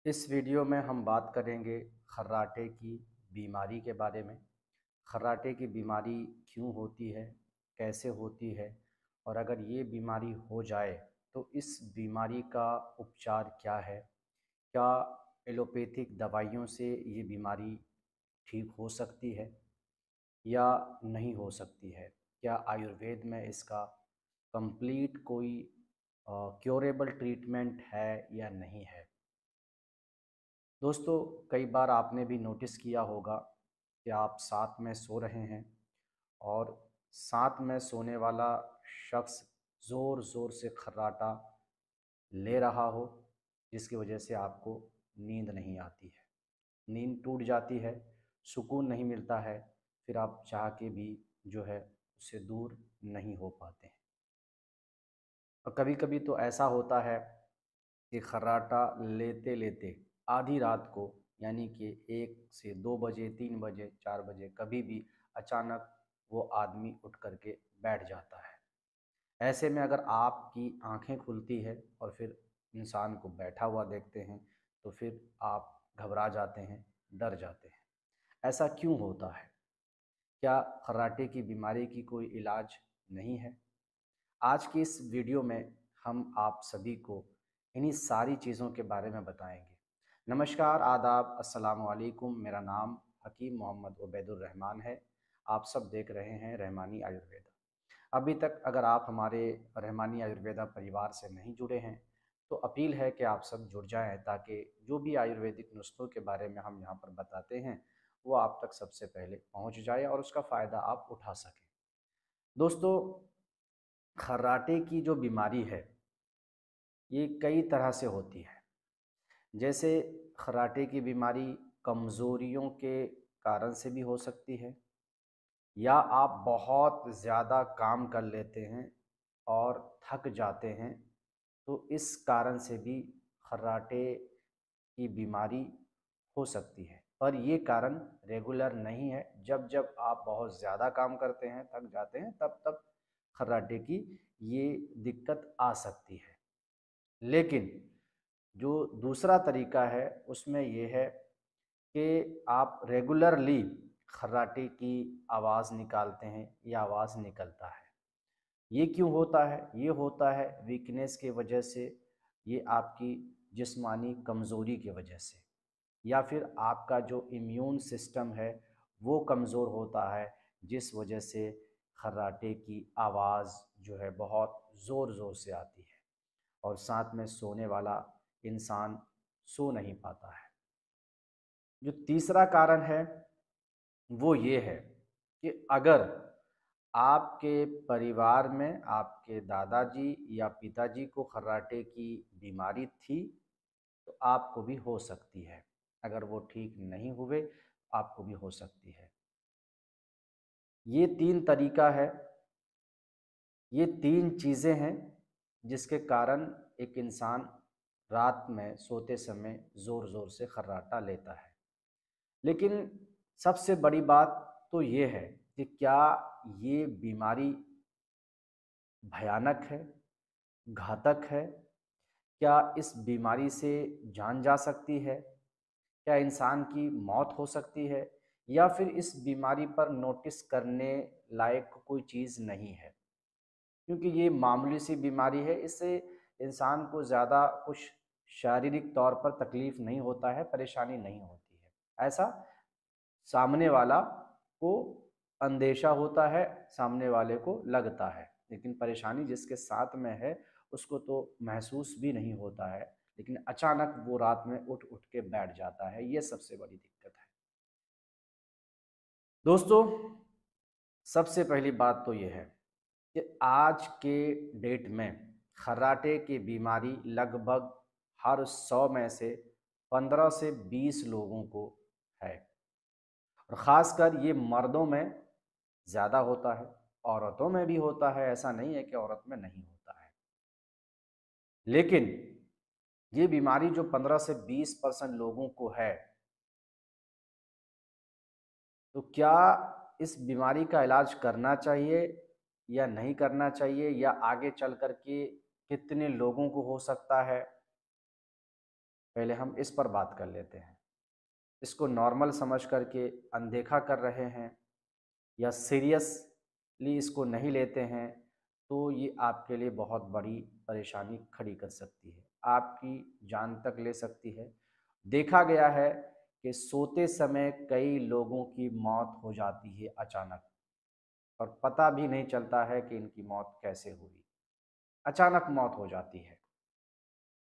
इस वीडियो में हम बात करेंगे खर्राटे की बीमारी के बारे में। खर्राटे की बीमारी क्यों होती है, कैसे होती है और अगर ये बीमारी हो जाए तो इस बीमारी का उपचार क्या है? क्या एलोपैथिक दवाइयों से ये बीमारी ठीक हो सकती है या नहीं हो सकती है? क्या आयुर्वेद में इसका कंप्लीट कोई क्योरेबल ट्रीटमेंट है या नहीं है? दोस्तों, कई बार आपने भी नोटिस किया होगा कि आप साथ में सो रहे हैं और साथ में सोने वाला शख्स ज़ोर ज़ोर से खर्राटा ले रहा हो, जिसकी वजह से आपको नींद नहीं आती है, नींद टूट जाती है, सुकून नहीं मिलता है, फिर आप चाह के भी जो है उससे दूर नहीं हो पाते हैं। और कभी कभी तो ऐसा होता है कि खर्राटा लेते लेते आधी रात को, यानी कि 1 से 2 बजे, 3 बजे, 4 बजे कभी भी अचानक वो आदमी उठ करके बैठ जाता है। ऐसे में अगर आपकी आंखें खुलती है और फिर इंसान को बैठा हुआ देखते हैं तो फिर आप घबरा जाते हैं, डर जाते हैं। ऐसा क्यों होता है? क्या खर्राटे की बीमारी की कोई इलाज नहीं है? आज की इस वीडियो में हम आप सभी को इन्हीं सारी चीज़ों के बारे में बताएंगे। नमस्कार, आदाब, अस्सलाम वालेकुम। मेरा नाम हकीम मोहम्मद उबैदुर रहमान है। आप सब देख रहे हैं रहमानी आयुर्वेदा। अभी तक अगर आप हमारे रहमानी आयुर्वेदा परिवार से नहीं जुड़े हैं तो अपील है कि आप सब जुड़ जाएं, ताकि जो भी आयुर्वेदिक नुस्खों के बारे में हम यहाँ पर बताते हैं वो आप तक सबसे पहले पहुँच जाए और उसका फ़ायदा आप उठा सकें। दोस्तों, खर्राटे की जो बीमारी है ये कई तरह से होती है। जैसे खर्राटे की बीमारी कमज़ोरियों के कारण से भी हो सकती है, या आप बहुत ज़्यादा काम कर लेते हैं और थक जाते हैं तो इस कारण से भी खर्राटे की बीमारी हो सकती है। पर ये कारण रेगुलर नहीं है। जब जब आप बहुत ज़्यादा काम करते हैं, थक जाते हैं, तब तब खर्राटे की ये दिक्कत आ सकती है। लेकिन जो दूसरा तरीका है उसमें ये है कि आप रेगुलरली खर्राटे की आवाज़ निकालते हैं, या आवाज़ निकलता है। ये क्यों होता है? ये होता है वीकनेस की वजह से, ये आपकी जिस्मानी कमज़ोरी की वजह से, या फिर आपका जो इम्यून सिस्टम है वो कमज़ोर होता है, जिस वजह से खर्राटे की आवाज़ जो है बहुत ज़ोर ज़ोर से आती है और साथ में सोने वाला इंसान सो नहीं पाता है। जो तीसरा कारण है वो ये है कि अगर आपके परिवार में आपके दादाजी या पिताजी को खर्राटे की बीमारी थी तो आपको भी हो सकती है। अगर वो ठीक नहीं हुए आपको भी हो सकती है। ये तीन तरीका है, ये तीन चीज़ें हैं जिसके कारण एक इंसान रात में सोते समय ज़ोर ज़ोर से खर्राटा लेता है। लेकिन सबसे बड़ी बात तो ये है कि क्या ये बीमारी भयानक है, घातक है? क्या इस बीमारी से जान जा सकती है? क्या इंसान की मौत हो सकती है? या फिर इस बीमारी पर नोटिस करने लायक कोई चीज़ नहीं है? क्योंकि ये मामूली सी बीमारी है, इससे इंसान को ज़्यादा कुछ शारीरिक तौर पर तकलीफ़ नहीं होता है, परेशानी नहीं होती है। ऐसा सामने वाला को अंदेशा होता है, सामने वाले को लगता है, लेकिन परेशानी जिसके साथ में है उसको तो महसूस भी नहीं होता है, लेकिन अचानक वो रात में उठ उठ के बैठ जाता है। ये सबसे बड़ी दिक्कत है। दोस्तों, सबसे पहली बात तो ये है कि आज के डेट में खर्राटे की बीमारी लगभग हर 100 में से 15 से 20 लोगों को है। और ख़ासकर ये मर्दों में ज़्यादा होता है, औरतों में भी होता है, ऐसा नहीं है कि औरत में नहीं होता है। लेकिन ये बीमारी जो 15 से 20% लोगों को है, तो क्या इस बीमारी का इलाज करना चाहिए या नहीं करना चाहिए, या आगे चल कर के कितने लोगों को हो सकता है? पहले हम इस पर बात कर लेते हैं। इसको नॉर्मल समझ करके अनदेखा कर रहे हैं या सीरियसली इसको नहीं लेते हैं, तो ये आपके लिए बहुत बड़ी परेशानी खड़ी कर सकती है, आपकी जान तक ले सकती है। देखा गया है कि सोते समय कई लोगों की मौत हो जाती है अचानक, और पता भी नहीं चलता है कि इनकी मौत कैसे हुई। अचानक मौत हो जाती है।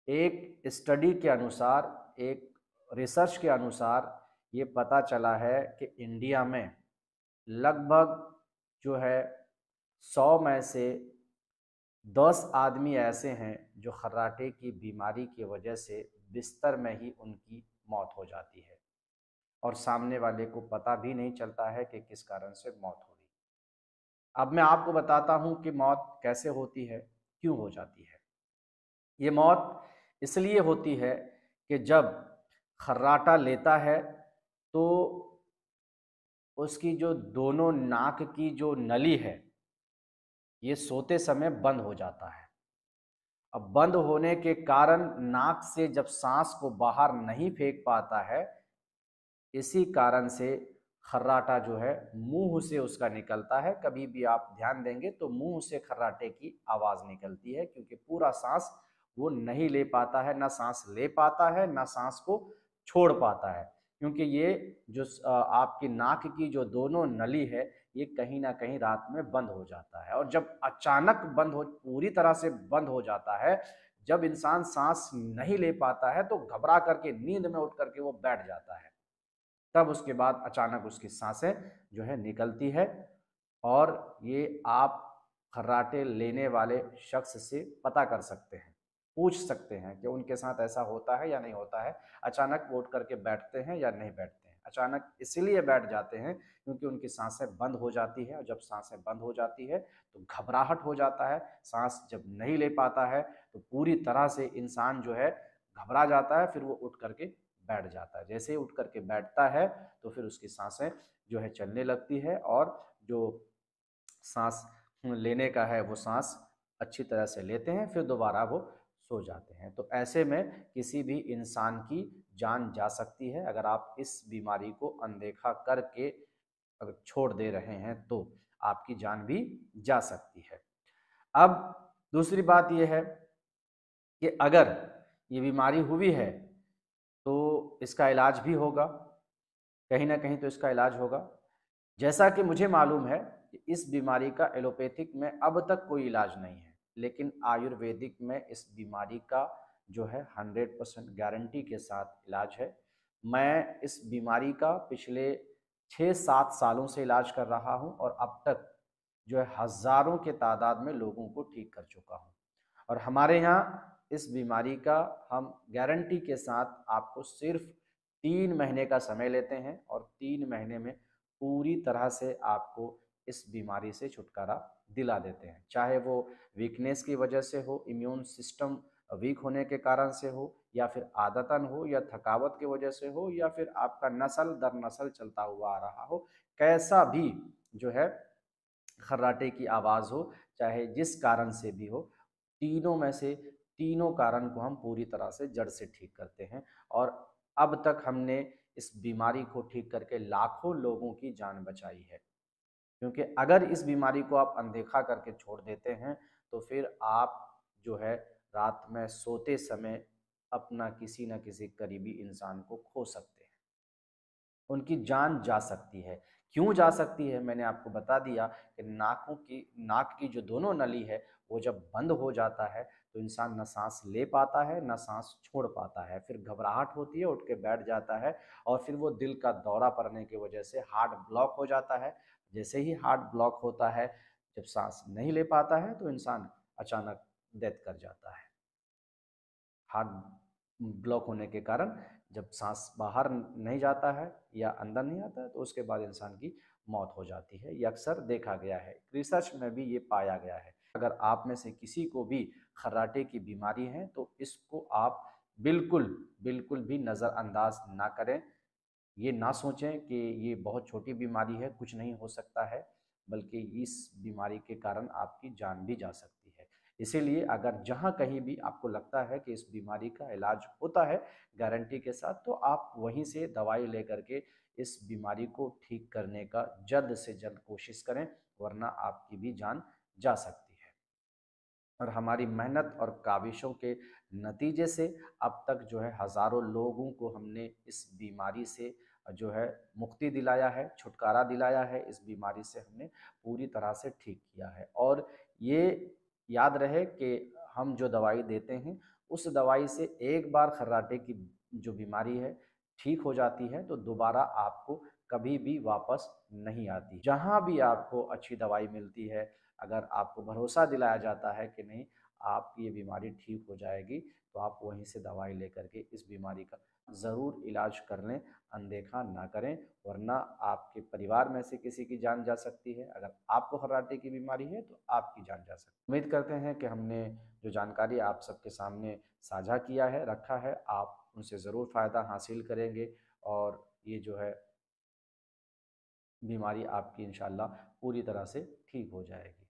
एक स्टडी के अनुसार, एक रिसर्च के अनुसार ये पता चला है कि इंडिया में लगभग जो है 100 में से 10 आदमी ऐसे हैं जो खर्राटे की बीमारी की वजह से बिस्तर में ही उनकी मौत हो जाती है, और सामने वाले को पता भी नहीं चलता है कि किस कारण से मौत हो रही। अब मैं आपको बताता हूं कि मौत कैसे होती है, क्यों हो जाती है। ये मौत इसलिए होती है कि जब खर्राटा लेता है तो उसकी जो दोनों नाक की जो नली है, ये सोते समय बंद हो जाता है। अब बंद होने के कारण नाक से जब सांस को बाहर नहीं फेंक पाता है, इसी कारण से खर्राटा जो है मुंह से उसका निकलता है। कभी भी आप ध्यान देंगे तो मुंह से खर्राटे की आवाज निकलती है, क्योंकि पूरा सांस वो नहीं ले पाता है, ना सांस ले पाता है ना सांस को छोड़ पाता है, क्योंकि ये जो आपकी नाक की जो दोनों नली है, ये कहीं ना कहीं रात में बंद हो जाता है। और जब अचानक बंद हो, पूरी तरह से बंद हो जाता है, जब इंसान सांस नहीं ले पाता है तो घबरा करके नींद में उठ करके वो बैठ जाता है। तब उसके बाद अचानक उसकी सांसें जो है निकलती है, और ये आप खर्राटे लेने वाले शख्स से पता कर सकते हैं, पूछ सकते हैं कि उनके साथ ऐसा होता है या नहीं होता है। अचानक वो उठ करके बैठते हैं या नहीं बैठते हैं। अचानक इसलिए बैठ जाते हैं क्योंकि उनकी सांसें बंद हो जाती है, और जब सांसें बंद हो जाती है तो घबराहट हो जाता है। सांस जब नहीं ले पाता है तो पूरी तरह से इंसान जो है घबरा जाता है, फिर वो उठ करके बैठ जाता है। जैसे ही उठ करके बैठता है तो फिर उसकी सांसें जो है चलने लगती है, और जो सांस लेने का है वो सांस अच्छी तरह से लेते हैं, फिर दोबारा वो सो जाते हैं। तो ऐसे में किसी भी इंसान की जान जा सकती है, अगर आप इस बीमारी को अनदेखा करके अगर छोड़ दे रहे हैं तो आपकी जान भी जा सकती है। अब दूसरी बात यह है कि अगर ये बीमारी हुई है तो इसका इलाज भी होगा, कहीं ना कहीं तो इसका इलाज होगा। जैसा कि मुझे मालूम है कि इस बीमारी का एलोपैथिक में अब तक कोई इलाज नहीं है, लेकिन आयुर्वेदिक में इस बीमारी का जो है 100% गारंटी के साथ इलाज है। मैं इस बीमारी का पिछले 6-7 सालों से इलाज कर रहा हूं, और अब तक जो है हजारों के तादाद में लोगों को ठीक कर चुका हूं। और हमारे यहाँ इस बीमारी का हम गारंटी के साथ आपको सिर्फ 3 महीने का समय लेते हैं, और 3 महीने में पूरी तरह से आपको इस बीमारी से छुटकारा दिला देते हैं। चाहे वो वीकनेस की वजह से हो, इम्यून सिस्टम वीक होने के कारण से हो, या फिर आदतन हो, या थकावट की वजह से हो, या फिर आपका नस्ल दर नस्ल चलता हुआ आ रहा हो, कैसा भी जो है खर्राटे की आवाज़ हो, चाहे जिस कारण से भी हो, तीनों में से तीनों कारण को हम पूरी तरह से जड़ से ठीक करते हैं। और अब तक हमने इस बीमारी को ठीक करके लाखों लोगों की जान बचाई है, क्योंकि अगर इस बीमारी को आप अनदेखा करके छोड़ देते हैं तो फिर आप जो है रात में सोते समय अपना किसी न किसी करीबी इंसान को खो सकते हैं, उनकी जान जा सकती है। क्यों जा सकती है, मैंने आपको बता दिया कि नाक की जो दोनों नली है, वो जब बंद हो जाता है तो इंसान ना सांस ले पाता है ना सांस छोड़ पाता है, फिर घबराहट होती है, उठ के बैठ जाता है, और फिर वो दिल का दौरा पड़ने की वजह से हार्ट ब्लॉक हो जाता है। जैसे ही हार्ट ब्लॉक होता है, जब सांस नहीं ले पाता है तो इंसान अचानक डेथ कर जाता है। हार्ट ब्लॉक होने के कारण जब सांस बाहर नहीं जाता है या अंदर नहीं आता है, तो उसके बाद इंसान की मौत हो जाती है। ये अक्सर देखा गया है, रिसर्च में भी ये पाया गया है। अगर आप में से किसी को भी खर्राटे की बीमारी है तो इसको आप बिल्कुल बिल्कुल भी नज़रअंदाज ना करें। ये ना सोचें कि ये बहुत छोटी बीमारी है, कुछ नहीं हो सकता है, बल्कि इस बीमारी के कारण आपकी जान भी जा सकती है। इसीलिए अगर जहाँ कहीं भी आपको लगता है कि इस बीमारी का इलाज होता है गारंटी के साथ, तो आप वहीं से दवाई लेकर के इस बीमारी को ठीक करने का जल्द से जल्द कोशिश करें, वरना आपकी भी जान जा सकती है। और हमारी मेहनत और काविशों के नतीजे से अब तक जो है हज़ारों लोगों को हमने इस बीमारी से जो है मुक्ति दिलाया है, छुटकारा दिलाया है, इस बीमारी से हमने पूरी तरह से ठीक किया है। और ये याद रहे कि हम जो दवाई देते हैं, उस दवाई से एक बार खर्राटे की जो बीमारी है ठीक हो जाती है, तो दोबारा आपको कभी भी वापस नहीं आती। जहाँ भी आपको अच्छी दवाई मिलती है, अगर आपको भरोसा दिलाया जाता है कि नहीं, आपकी ये बीमारी ठीक हो जाएगी, तो आप वहीं से दवाई लेकर के इस बीमारी का ज़रूर इलाज कर लें, अनदेखा ना करें, वरना आपके परिवार में से किसी की जान जा सकती है। अगर आपको खर्राटे की बीमारी है तो आपकी जान जा सकती है। उम्मीद करते हैं कि हमने जो जानकारी आप सबके सामने साझा किया है, रखा है, आप उनसे ज़रूर फ़ायदा हासिल करेंगे और ये जो है बीमारी आपकी इंशाल्लाह पूरी तरह से ठीक हो जाएगी।